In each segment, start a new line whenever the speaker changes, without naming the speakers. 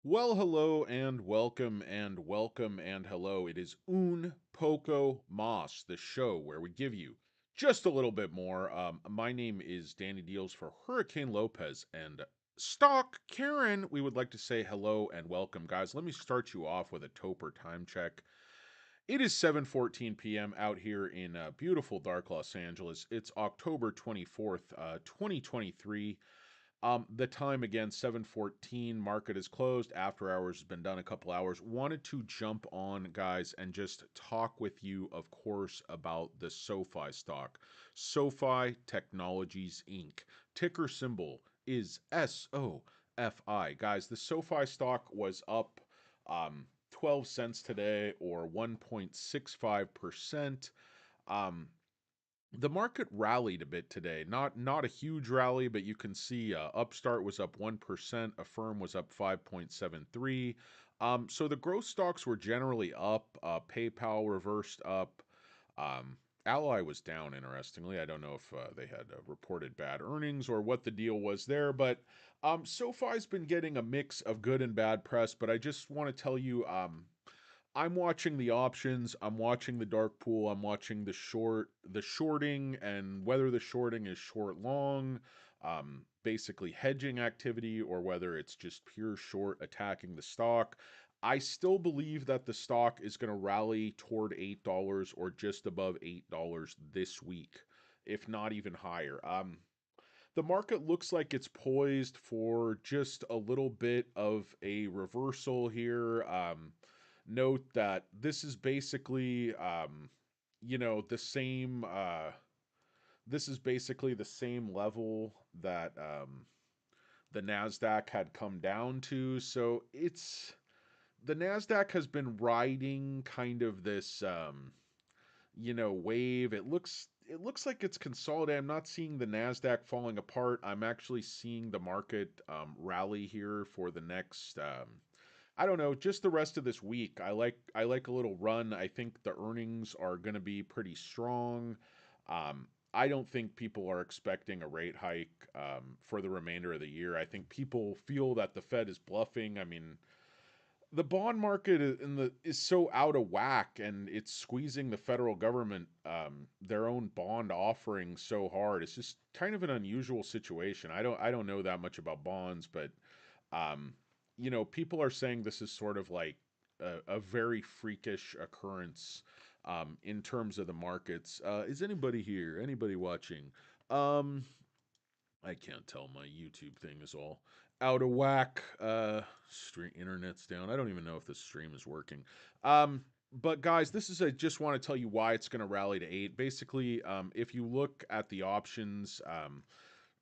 Well, hello and welcome and welcome and hello. It is Un Poco Mas, the show where we give you just a little bit more. My name is DannyDealz for Hurricane Lopez and Stock Karen. We would like to say hello and welcome, guys. Let me start you off with a Topper time check. It is 7:14 p.m. out here in beautiful dark Los Angeles. It's October 24th, 2023. The time again, 7:14. Market is closed. After hours has been done a couple hours. Wanted to jump on, guys, and just talk with you, of course, about the SOFI stock. SOFI Technologies Inc. Ticker symbol is SOFI. Guys, the SOFI stock was up 12 cents today, or 1.65%. Um, the market rallied a bit today. Not a huge rally, but you can see Upstart was up 1%, Affirm was up 5.73. So the growth stocks were generally up. PayPal reversed up. Um, Ally was down, interestingly. I don't know if they had reported bad earnings or what the deal was there, but SoFi's been getting a mix of good and bad press. But I just want to tell you, I'm watching the options, I'm watching the dark pool, I'm watching the shorting, and whether the shorting is short long, basically hedging activity, or whether it's just pure short attacking the stock. I still believe that the stock is going to rally toward $8 or just above $8 this week, if not even higher. The market looks like it's poised for just a little bit of a reversal here. Note that this is basically, the same. This is basically the same level that the Nasdaq had come down to. So it's the Nasdaq has been riding kind of this wave. It looks like it's consolidating. I'm not seeing the Nasdaq falling apart. I'm actually seeing the market rally here for the next I don't know, just the rest of this week. I like a little run. I think the earnings are going to be pretty strong. I don't think people are expecting a rate hike for the remainder of the year. I think people feel that the Fed is bluffing. I mean, the bond market is so out of whack, and it's squeezing the federal government their own bond offering so hard. It's just kind of an unusual situation. I don't know that much about bonds, but um, people are saying this is sort of like a very freakish occurrence in terms of the markets. Is anybody here? Anybody watching? Um, I can't tell. My YouTube thing is all out of whack. Stream internet's down. I don't even know if the stream is working. But guys, this is I just want to tell you why it's going to rally to 8. Basically, if you look at the options,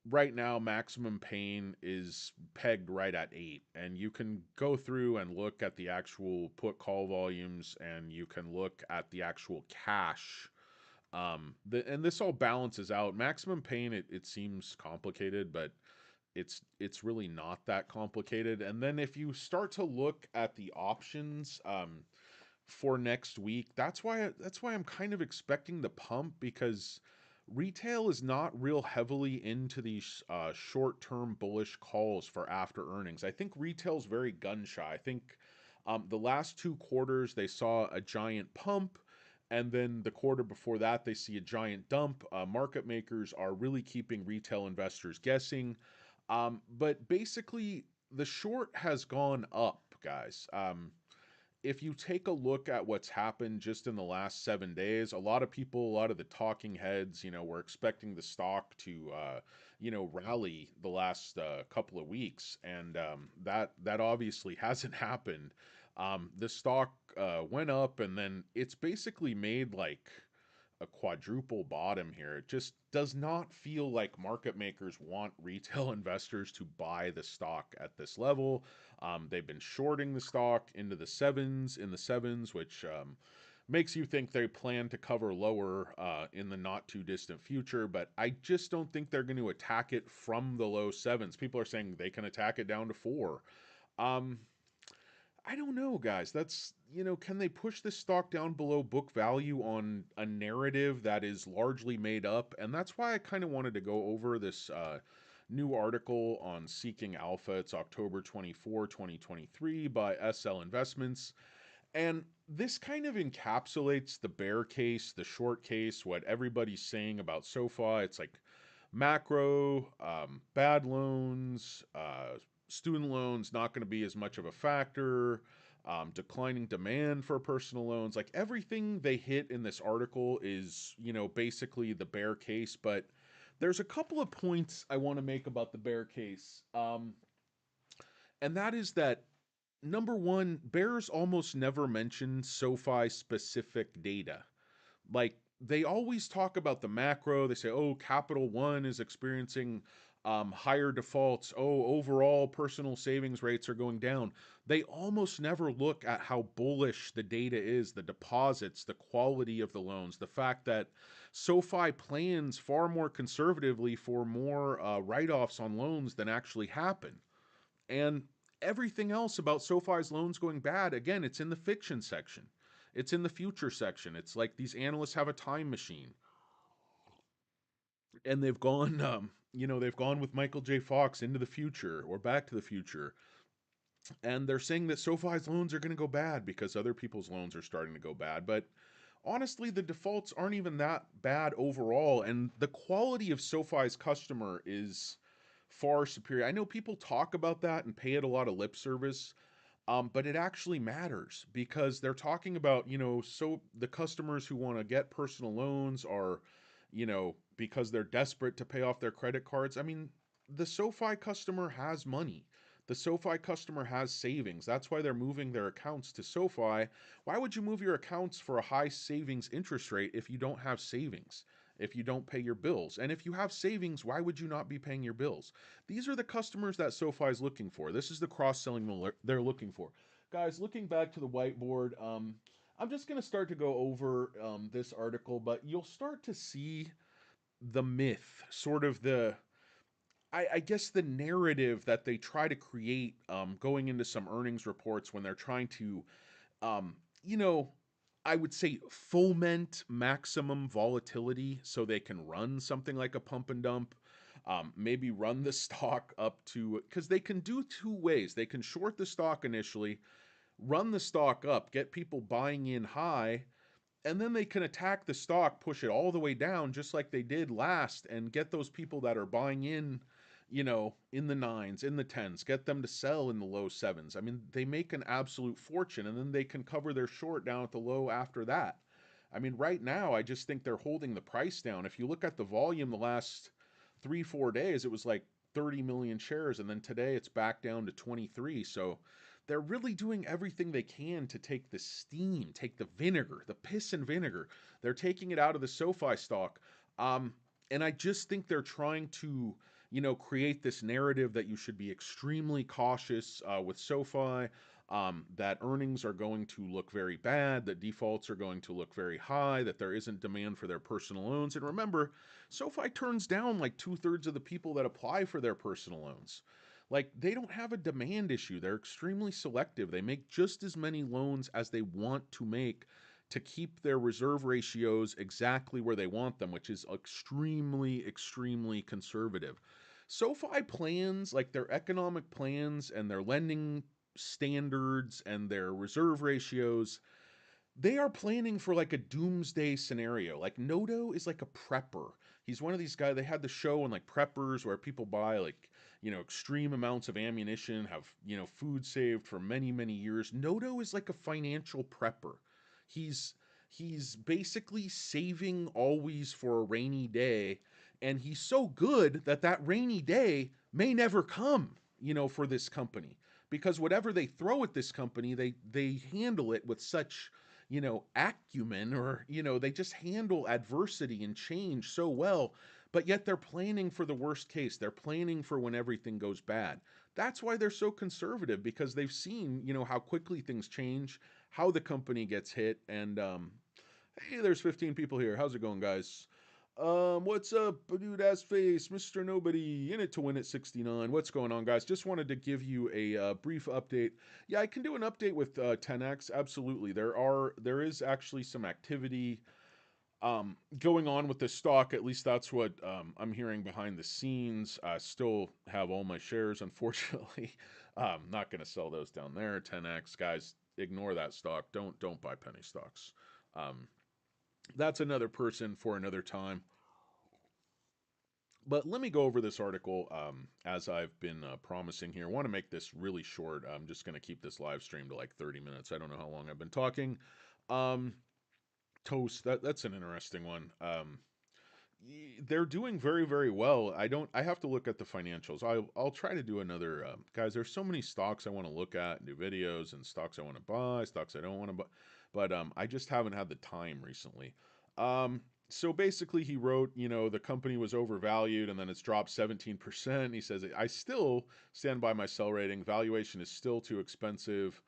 right now maximum pain is pegged right at 8, and you can go through and look at the actual put call volumes, and you can look at the actual cash. And this all balances out. Maximum pain, it seems complicated, but it's really not that complicated. And then if you start to look at the options for next week, that's why I'm kind of expecting the pump, because retail is not real heavily into these short-term bullish calls for after earnings. I think retail's very gun shy. I think the last 2 quarters they saw a giant pump, and then the quarter before that they see a giant dump. Market makers are really keeping retail investors guessing. But basically, the short has gone up, guys. If you take a look at what's happened just in the last 7 days, a lot of people, a lot of the talking heads, were expecting the stock to, rally the last couple of weeks, and that obviously hasn't happened. The stock went up, and then it's basically made like a quadruple bottom here. It just does not feel like market makers want retail investors to buy the stock at this level. They've been shorting the stock into the sevens, which makes you think they plan to cover lower in the not too distant future. But I just don't think they're going to attack it from the low sevens. People are saying they can attack it down to 4. Um, I don't know, guys. Can they push this stock down below book value on a narrative that is largely made up? And that's why I kind of wanted to go over this new article on Seeking Alpha. It's October 24, 2023 by SL Investments. And this kind of encapsulates the bear case, the short case, what everybody's saying about SoFi. It's like macro, bad loans, student loans not going to be as much of a factor, declining demand for personal loans. Like everything they hit in this article is, basically the bear case. But there's a couple of points I want to make about the bear case. And that is that number one, bears almost never mention SoFi specific data. Like they always talk about the macro. They say, oh, Capital One is experiencing higher defaults. Oh, overall personal savings rates are going down. They almost never look at how bullish the data is, the deposits, the quality of the loans, the fact that SoFi plans far more conservatively for more write offs on loans than actually happen. And everything else about SoFi's loans going bad, again, it's in the fiction section. It's in the future section. It's like these analysts have a time machine. And they've gone, they've gone with Michael J. Fox into the future or back to the future. And they're saying that SoFi's loans are going to go bad because other people's loans are starting to go bad. But honestly, the defaults aren't even that bad overall. And the quality of SoFi's customer is far superior. I know people talk about that and pay it a lot of lip service. But it actually matters because they're talking about, so the customers who want to get personal loans are, because they're desperate to pay off their credit cards. I mean, the SoFi customer has money. The SoFi customer has savings. That's why they're moving their accounts to SoFi. Why would you move your accounts for a high savings interest rate if you don't have savings? If you don't pay your bills? And if you have savings, why would you not be paying your bills? These are the customers that SoFi is looking for. This is the cross-selling they're looking for. Guys, looking back to the whiteboard, I'm just going to start to go over this article, but you'll start to see the myth, sort of I guess the narrative that they try to create going into some earnings reports when they're trying to, um, you know, I would say foment maximum volatility so they can run something like a pump and dump. Maybe run the stock up to, because they can do two ways. They can short the stock initially, run the stock up, get people buying in high, and then they can attack the stock, push it all the way down, just like they did last, and get those people that are buying in, in the nines, in the tens, get them to sell in the low sevens. I mean, they make an absolute fortune, and then they can cover their short down at the low after that. I mean, right now, I just think they're holding the price down. If you look at the volume the last 3, 4 days, it was like 30 million shares, and then today it's back down to 23. So they're really doing everything they can to take the steam, take the vinegar, the piss and vinegar. They're taking it out of the SoFi stock. Um, and I just think they're trying to, create this narrative that you should be extremely cautious with SoFi, that earnings are going to look very bad, that defaults are going to look very high, that there isn't demand for their personal loans. And remember, SoFi turns down like 2/3 of the people that apply for their personal loans. Like they don't have a demand issue. They're extremely selective. They make just as many loans as they want to make to keep their reserve ratios exactly where they want them, which is extremely, extremely conservative. SoFi plans, like their economic plans and their lending standards and their reserve ratios, they are planning for like a doomsday scenario. Like Noto is like a prepper. He's one of these guys. They had the show on like preppers where people buy like, extreme amounts of ammunition, have, food saved for many, many years. Noto is like a financial prepper. He's he's basically saving always for a rainy day, and he's so good that that rainy day may never come, for this company, because whatever they throw at this company, they handle it with such, acumen, or, they just handle adversity and change so well, but yet they're planning for the worst case. They're planning for when everything goes bad. That's why they're so conservative, because they've seen, how quickly things change, how the company gets hit. And hey, there's 15 people here. How's it going, guys? What's up, dude ass face, Mr. Nobody, in it to win at 69. What's going on, guys? Just wanted to give you a brief update. Yeah, I can do an update with 10x. Absolutely. There is actually some activity. Going on with the stock, at least that's what I'm hearing behind the scenes. I still have all my shares, unfortunately. Not going to sell those down there. 10x guys, ignore that stock. Don't buy penny stocks. Um, that's another person for another time. But let me go over this article as I've been promising here. I want to make this really short. I'm just going to keep this live stream to like 30 minutes. I don't know how long I've been talking. Um, Toast, that's an interesting one. They're doing very, very well. I have to look at the financials. I'll try to do another, guys, there's so many stocks I want to look at, do videos, and stocks I want to buy, stocks I don't want to buy. But I just haven't had the time recently. Um, so basically, he wrote, the company was overvalued and then it's dropped 17%. He says, I still stand by my sell rating. Valuation is still too expensive.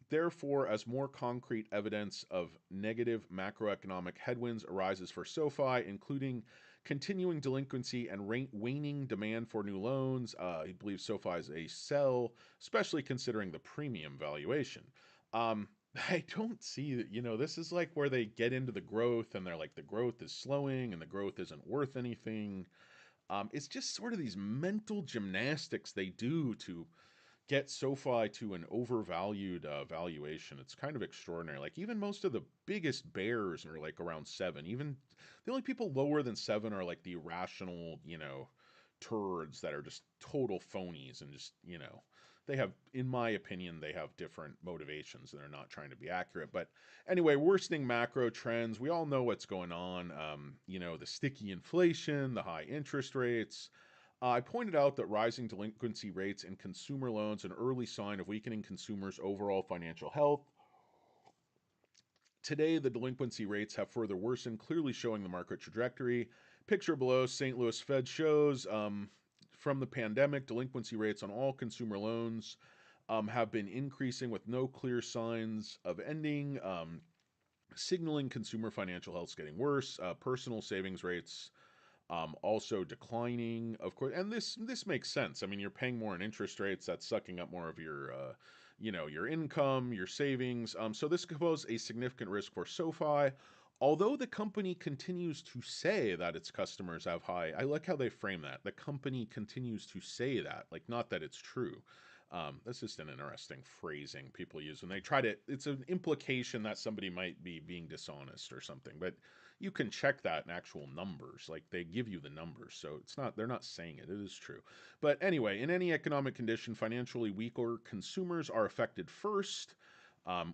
Therefore, as more concrete evidence of negative macroeconomic headwinds arises for SoFi, including continuing delinquency and waning demand for new loans, he believes SoFi is a sell, especially considering the premium valuation. Um, I don't see that, this is like where they get into the growth and they're like, the growth is slowing and the growth isn't worth anything. It's just sort of these mental gymnastics they do to get SoFi to an overvalued valuation. It's kind of extraordinary. Like even most of the biggest bears are like around 7. Even the only people lower than 7 are like the irrational, turds that are just total phonies and just, they have, in my opinion, they have different motivations and they're not trying to be accurate. But anyway, worsening macro trends. We all know what's going on. The sticky inflation, the high interest rates. I pointed out that rising delinquency rates in consumer loans an early sign of weakening consumers' overall financial health. Today, the delinquency rates have further worsened, clearly showing the market trajectory. Picture below, St. Louis Fed shows from the pandemic, delinquency rates on all consumer loans have been increasing with no clear signs of ending, signaling consumer financial health is getting worse. Personal savings rates also declining, of course, and this makes sense. I mean, you're paying more in interest rates. That's sucking up more of your, your income, your savings. So this could pose a significant risk for SoFi. Although the company continues to say that its customers have high, I like how they frame that. The company continues to say that, like not that it's true. That's just an interesting phrasing people use when they try to. It's an implication that somebody might be being dishonest or something, but you can check that in actual numbers. Like they give you the numbers, so it's not they're not saying it. It is true. But anyway, in any economic condition, financially weaker consumers are affected first.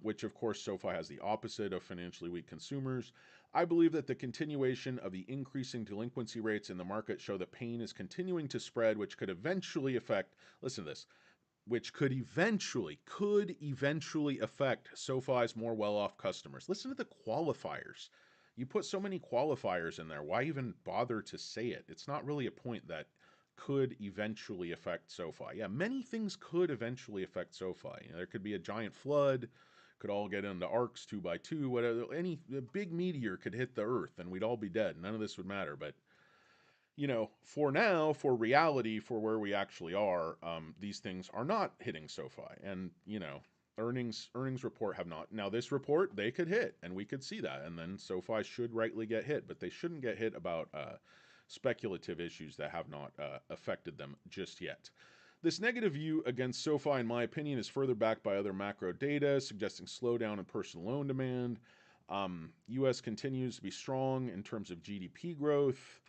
Which of course SoFi has the opposite of financially weak consumers. I believe that the continuation of the increasing delinquency rates in the market show that pain is continuing to spread, which could eventually affect, listen to this, which could eventually affect SoFi's more well-off customers. Listen to the qualifiers. You put so many qualifiers in there. Why even bother to say it? It's not really a point that could eventually affect SoFi. Yeah, many things could eventually affect SoFi. There could be a giant flood, could all get into arcs 2 by 2, whatever. Any a big meteor could hit the Earth, and we'd all be dead. None of this would matter. But for now, for reality, for where we actually are, these things are not hitting SoFi, and earnings report have not. Now, this report they could hit, and we could see that, and then SoFi should rightly get hit, but they shouldn't get hit about speculative issues that have not affected them just yet. This negative view against SoFi, in my opinion, is further backed by other macro data suggesting slowdown in personal loan demand. U.S. continues to be strong in terms of GDP growth.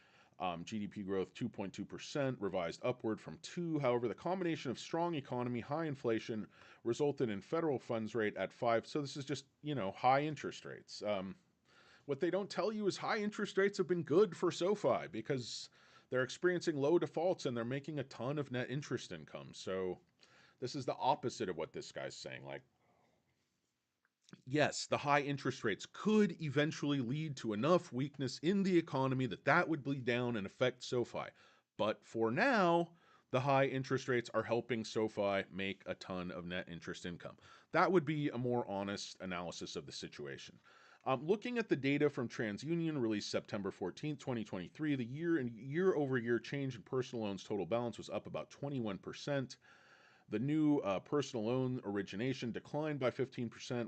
GDP growth 2.2%, revised upward from 2. However, the combination of strong economy, high inflation resulted in federal funds rate at 5. So this is just, high interest rates. What they don't tell you is high interest rates have been good for SoFi because they're experiencing low defaults and they're making a ton of net interest income. So this is the opposite of what this guy's saying. Like, yes, the high interest rates could eventually lead to enough weakness in the economy that would bleed down and affect SoFi. But for now, the high interest rates are helping SoFi make a ton of net interest income. That would be a more honest analysis of the situation. Looking at the data from TransUnion released September 14th, 2023, the year over year change in personal loans total balance was up about 21%. The new personal loan origination declined by 15%.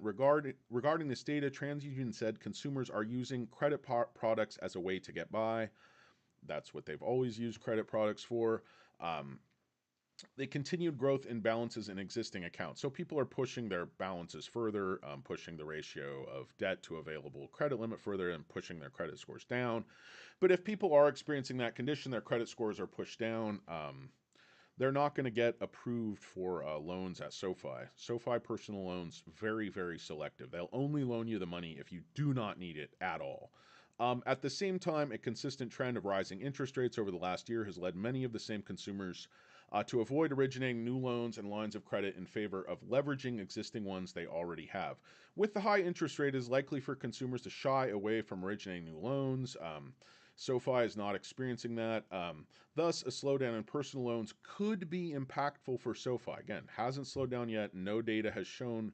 Regarding this data, TransUnion said consumers are using credit products as a way to get by. That's what they've always used credit products for. Um, they continued growth in balances in existing accounts. So people are pushing their balances further, pushing the ratio of debt to available credit limit further, and pushing their credit scores down. But if people are experiencing that condition, their credit scores are pushed down. They're not going to get approved for loans at SoFi. SoFi personal loans, very, very selective. They'll only loan you the money if you do not need it at all. At the same time, a consistent trend of rising interest rates over the last year has led many of the same consumers to avoid originating new loans and lines of credit in favor of leveraging existing ones they already have. With the high interest rate, it is likely for consumers to shy away from originating new loans. SoFi is not experiencing that. Thus, a slowdown in personal loans could be impactful for SoFi. Again, hasn't slowed down yet. No data has shown.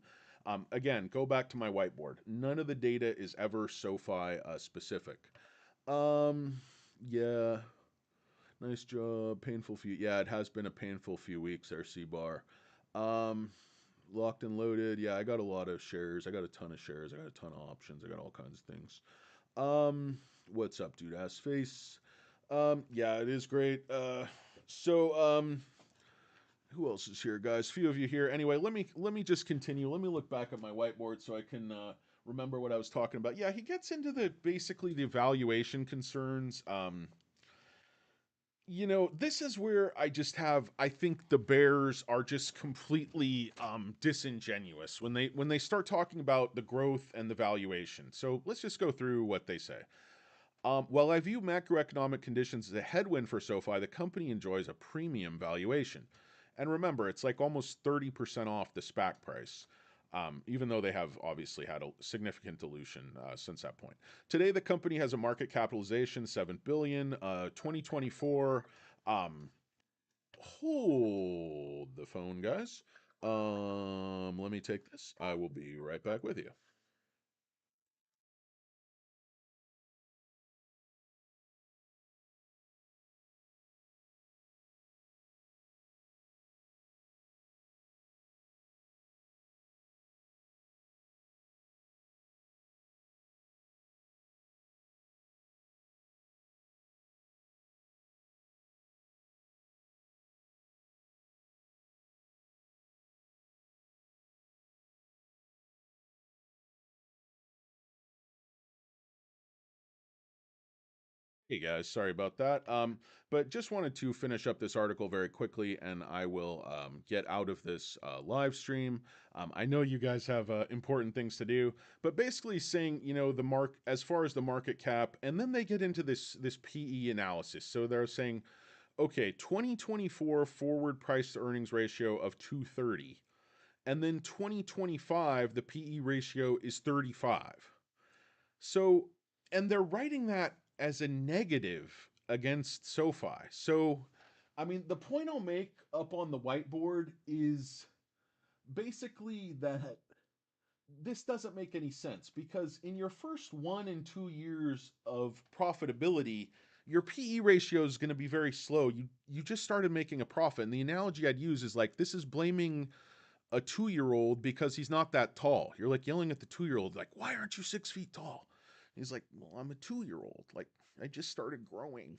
Again, go back to my whiteboard. None of the data is ever SoFi specific. Um, yeah, nice job. Painful few. Yeah, it has been a painful few weeks there, C bar. Um, locked and loaded. Yeah, I got a lot of shares. I got a ton of shares. I got a ton of options. I got all kinds of things. Um, what's up, dude? Ass face. Yeah, it is great. Who else is here, guys? Few of you here. Anyway, let me just continue. Let me look back at my whiteboard so I can remember what I was talking about. Yeah, he gets into the basically the valuation concerns. This is where I think the Bears are just completely disingenuous when they start talking about the growth and the valuation. So let's just go through what they say. While I view macroeconomic conditions as a headwind for SoFi, the company enjoys a premium valuation. And remember, it's like almost 30% off the SPAC price, even though they have obviously had a significant dilution since that point. Today, the company has a market capitalization $7 billion. 2024. Um, hold the phone, guys. Let me take this. I will be right back with you. Hey guys, sorry about that. But just wanted to finish up this article very quickly, and I will get out of this live stream. I know you guys have important things to do, but basically saying, the as far as the market cap, and then they get into this PE analysis. So they're saying, okay, 2024 forward price to earnings ratio of 230, and then 2025 the PE ratio is 35. So, and they're writing that as a negative against SoFi. So, I mean, the point I'll make up on the whiteboard is basically that this doesn't make any sense because in your first 1 and 2 years of profitability, your PE ratio is going to be very slow. You just started making a profit, and the analogy I'd use is like this is blaming a 2 year old because he's not that tall. You're like yelling at the 2 year old, like, why aren't you 6 feet tall? He's like, well, I'm a 2 year old. Like, I just started growing.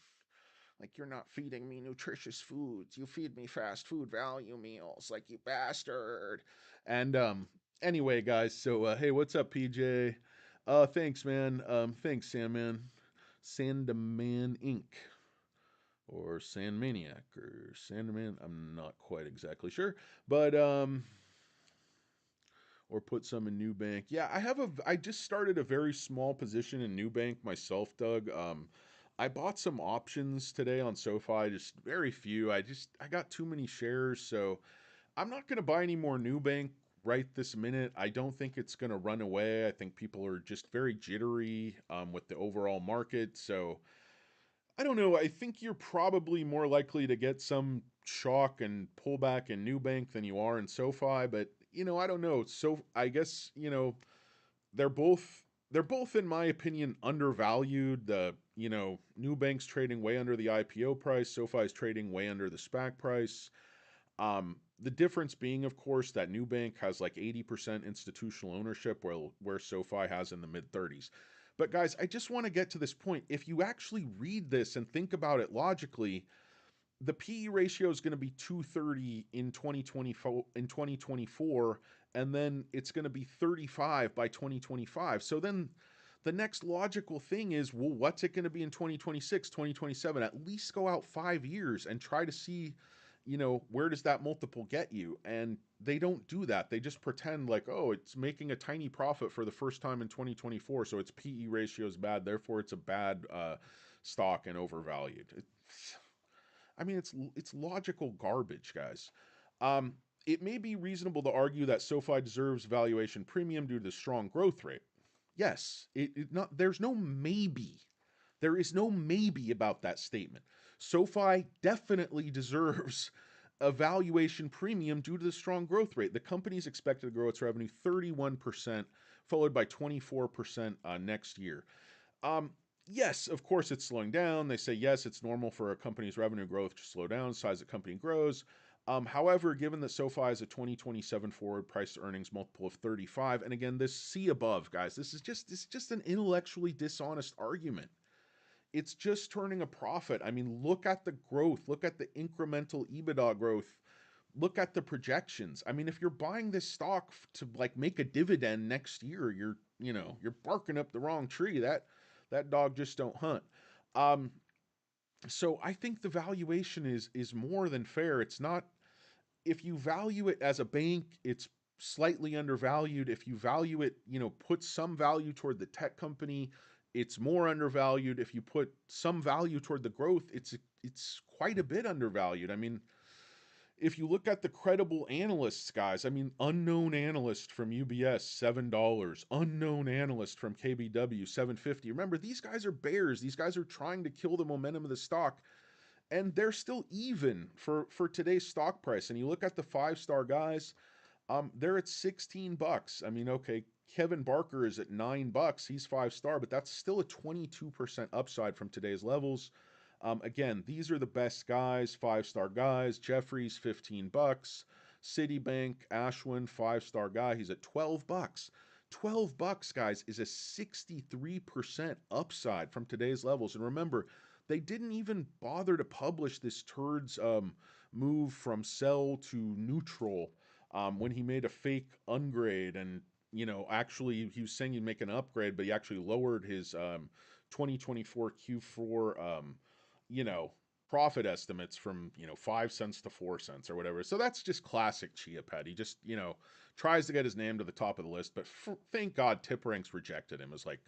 Like, you're not feeding me nutritious foods. You feed me fast food value meals, like, you bastard. And, anyway, guys, so, hey, what's up, PJ? Thanks, man. Thanks, Sandman. Sandaman Inc. Or Sandmaniac or Sandaman. I'm not quite exactly sure. But, or put some in NeoBank. Yeah, I just started a very small position in NeoBank myself, Doug. I bought some options today on SoFi, just very few. I got too many shares, so I'm not going to buy any more NeoBank right this minute. I don't think it's going to run away. I think people are just very jittery with the overall market. So I don't know. I think you're probably more likely to get some shock and pullback in NeoBank than you are in SoFi, but I don't know. So I guess, they're both they're both in my opinion undervalued. NeoBank's trading way under the IPO price, SoFi's trading way under the SPAC price. The difference being, of course, that NeoBank has like 80% institutional ownership, where SoFi has in the mid 30s. But guys, I just want to get to this point. If you actually read this and think about it logically, the PE ratio is going to be 230 in 2024, and then it's going to be 35 by 2025. So then the next logical thing is, well, what's it going to be in 2026, 2027? At least go out 5 years and try to see, where does that multiple get you? And they don't do that. They just pretend like, oh, it's making a tiny profit for the first time in 2024, so its PE ratio is bad, therefore it's a bad stock and overvalued. I mean, it's logical garbage, guys. Um, it may be reasonable to argue that SoFi deserves valuation premium due to the strong growth rate. Yes, it not. There's no maybe. There is no maybe about that statement. SoFi definitely deserves a valuation premium due to the strong growth rate. The company is expected to grow its revenue 31%, followed by 24% next year. Um, yes, of course, it's slowing down. They say, yes, it's normal for a company's revenue growth to slow down as the company grows. However, given that SoFi has a 2027 forward price to earnings multiple of 35, and again, this see above, guys, this is just an intellectually dishonest argument. It's just turning a profit. I mean, look at the growth, look at the incremental EBITDA growth, look at the projections. I mean, if you're buying this stock to like make a dividend next year, you're barking up the wrong tree. That dog just don't hunt. Um, so I think the valuation is more than fair. It's not, if you value it as a bank, it's slightly undervalued. If you value it, put some value toward the tech company, it's more undervalued. If you put some value toward the growth, it's quite a bit undervalued. I mean, if you look at the credible analysts, guys, I mean, unknown analyst from UBS, $7, unknown analyst from KBW, 750. Remember, these guys are bears. These guys are trying to kill the momentum of the stock, and they're still even for today's stock price. And you look at the 5-star guys, they're at $16. I mean, okay, Kevin Barker is at $9. He's 5-star, but that's still a 22% upside from today's levels. Again, these are the best guys, 5-star guys. Jeffries, $15. Citibank, Ashwin, 5-star guy. He's at $12. $12, guys, is a 63% upside from today's levels. And remember, they didn't even bother to publish this Turds move from sell to neutral when he made a fake ungrade, and actually he was saying he'd make an upgrade, but he actually lowered his 2024 Q4 you know, profit estimates from, 5 cents to 4 cents or whatever. So that's just classic Chia Pet. He just, tries to get his name to the top of the list, but thank God TipRanks rejected him as like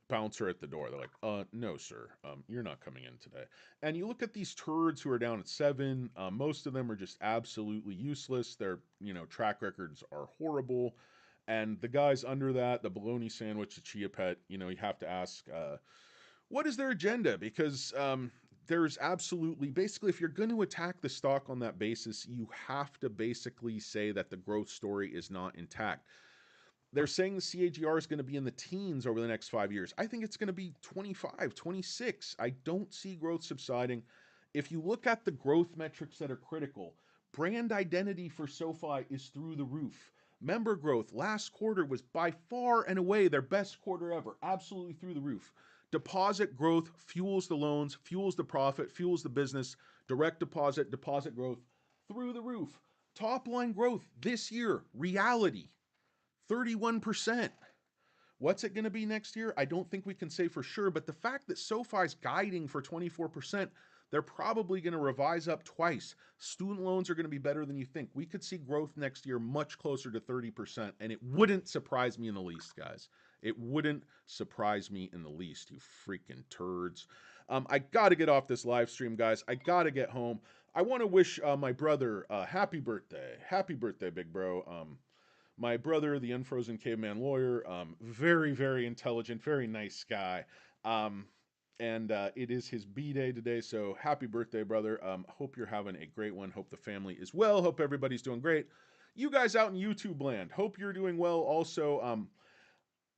bouncer at the door. They're like, no, sir, you're not coming in today. And you look at these turds who are down at 7, most of them are just absolutely useless. Their, track records are horrible. And the guys under that, the bologna sandwich, the Chia Pet, you have to ask, what is their agenda? Because there's absolutely, basically, if you're going to attack the stock on that basis, you have to basically say that the growth story is not intact. They're saying the CAGR is going to be in the teens over the next 5 years. I think it's going to be 25, 26. I don't see growth subsiding. If you look at the growth metrics that are critical, brand identity for SoFi is through the roof. Member growth last quarter was by far and away their best quarter ever, absolutely through the roof. Deposit growth fuels the loans, fuels the profit, fuels the business. Direct deposit growth through the roof. Top line growth this year, reality, 31%. What's it going to be next year? I don't think we can say for sure, but the fact that SoFi's guiding for 24%, they're probably going to revise up twice. Student loans are going to be better than you think. We could see growth next year much closer to 30%, and it wouldn't surprise me in the least, guys. It wouldn't surprise me in the least, you freaking turds. I got to get off this live stream, guys. I got to get home. I want to wish my brother happy birthday. Happy birthday, big bro. My brother, the unfrozen caveman lawyer, very, very intelligent, very nice guy. And it is his B-day today, so happy birthday, brother. Hope you're having a great one. Hope the family is well. Hope everybody's doing great. You guys out in YouTube land, hope you're doing well also.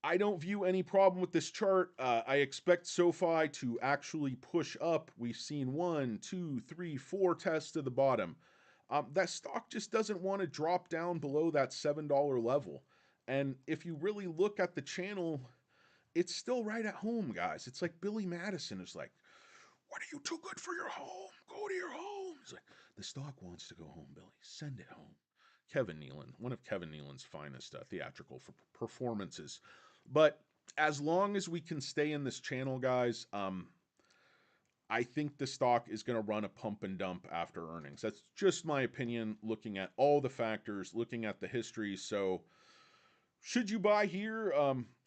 I don't view any problem with this chart. I expect SoFi to actually push up. We've seen 1, 2, 3, 4 tests to the bottom. That stock just doesn't want to drop down below that $7 level. And if you really look at the channel, it's still right at home, guys. It's like Billy Madison is like, "What are you too good for your home? Go to your home." He's like, "The stock wants to go home, Billy. Send it home." Kevin Nealon, one of Kevin Nealon's finest theatrical performances. But as long as we can stay in this channel, guys, I think the stock is going to run a pump and dump after earnings. That's just my opinion, looking at all the factors, looking at the history. So, should you buy here?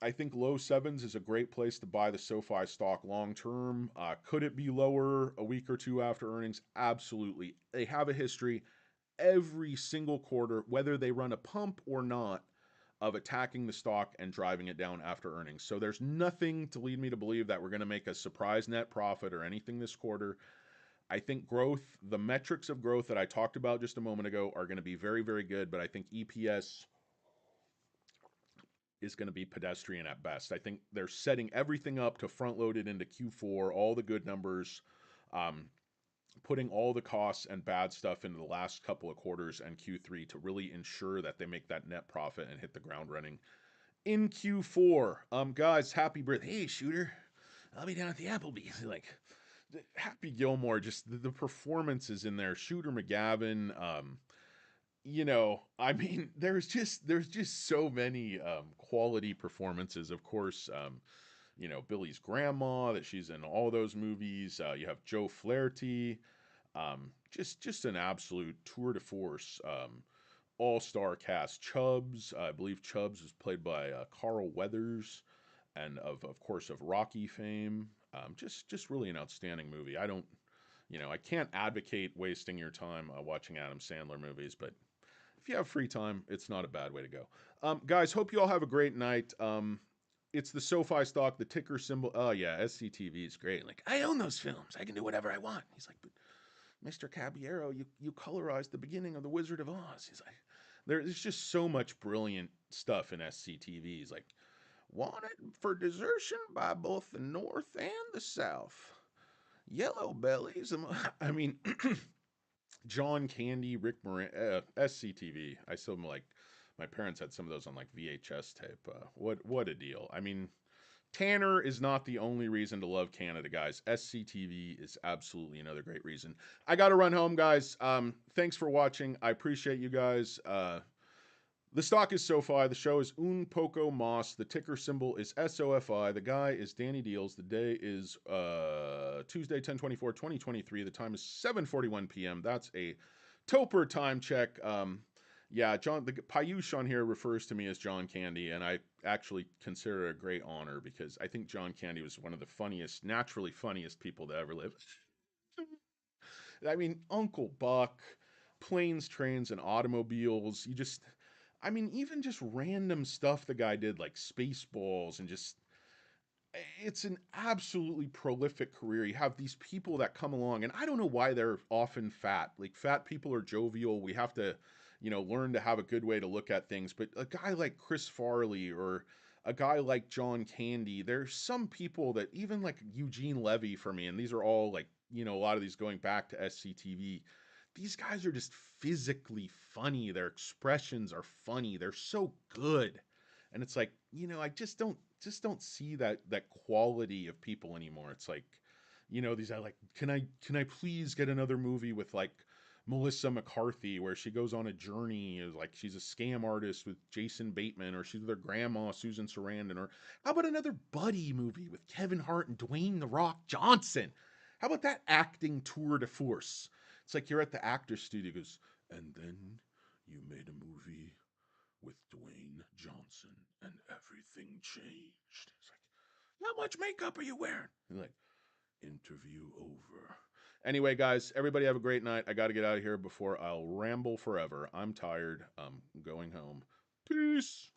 I think low sevens is a great place to buy the SoFi stock long term. Could it be lower a week or two after earnings? Absolutely. They have a history every single quarter, whether they run a pump or not, of attacking the stock and driving it down after earnings. So there's nothing to lead me to believe that we're going to make a surprise net profit or anything this quarter. I think growth, the metrics of growth that I talked about just a moment ago, are going to be very, very good, but I think EPS is going to be pedestrian at best. I think they're setting everything up to front load it into Q4, all the good numbers, um, putting all the costs and bad stuff into the last couple of quarters and Q3 to really ensure that they make that net profit and hit the ground running in Q4. Guys, happy birthday. Hey, Shooter. I'll be down at the Applebee's. Like, Happy Gilmore, just the performances in there. Shooter McGavin, I mean, there's just so many quality performances. Of course, Billy's grandma, that she's in all those movies. You have Joe Flaherty, just an absolute tour de force, all-star cast. Chubbs, I believe Chubbs was played by Carl Weathers, and of course of Rocky fame. Just really an outstanding movie. I can't advocate wasting your time watching Adam Sandler movies, but if you have free time, it's not a bad way to go. Guys, hope you all have a great night. It's the SoFi stock, the ticker symbol. Oh yeah, SCTV is great. Like, I own those films. I can do whatever I want. He's like, but Mr. Caballero, you colorized the beginning of The Wizard of Oz. He's like, there's just so much brilliant stuff in SCTV. He's like, wanted for desertion by both the North and the South. Yellow bellies. I mean, John Candy, Rick Moran, SCTV. I still am like, my parents had some of those on like VHS tape. What a deal. I mean, Tanner is not the only reason to love Canada, guys. SCTV is absolutely another great reason. I got to run home, guys. Thanks for watching. I appreciate you guys. The stock is SoFi. The show is Un Poco Mas. The ticker symbol is SOFI. The guy is DannyDealz. The day is Tuesday, 10/24/2023. The time is 7:41 p.m. That's a Topper time check. John, the Payush on here refers to me as John Candy, and I actually consider it a great honor because I think John Candy was one of the funniest, naturally funniest people to ever live. I mean, Uncle Buck, planes, trains, and automobiles. Even just random stuff the guy did, like Spaceballs, and it's an absolutely prolific career. You have these people that come along, and I don't know why they're often fat. Like, fat people are jovial. We have to, learn to have a good way to look at things. But a guy like Chris Farley or a guy like John Candy, there's some people that, even like Eugene Levy for me, and these are all like, a lot of these going back to SCTV. These guys are just physically funny. Their expressions are funny. They're so good. And it's like, I just don't see that quality of people anymore. It's like, these are like, can I please get another movie with like Melissa McCarthy where she goes on a journey, like she's a scam artist with Jason Bateman, or she's with her grandma Susan Sarandon, or how about another buddy movie with Kevin Hart and Dwayne the Rock Johnson? How about that acting tour de force? It's like you're at the actor studio, goes, and then you made a movie with Dwayne Johnson and everything changed. It's like, how much makeup are you wearing? And like, interview over. Anyway, guys, everybody have a great night. I got to get out of here before I'll ramble forever. I'm tired. I'm going home. Peace.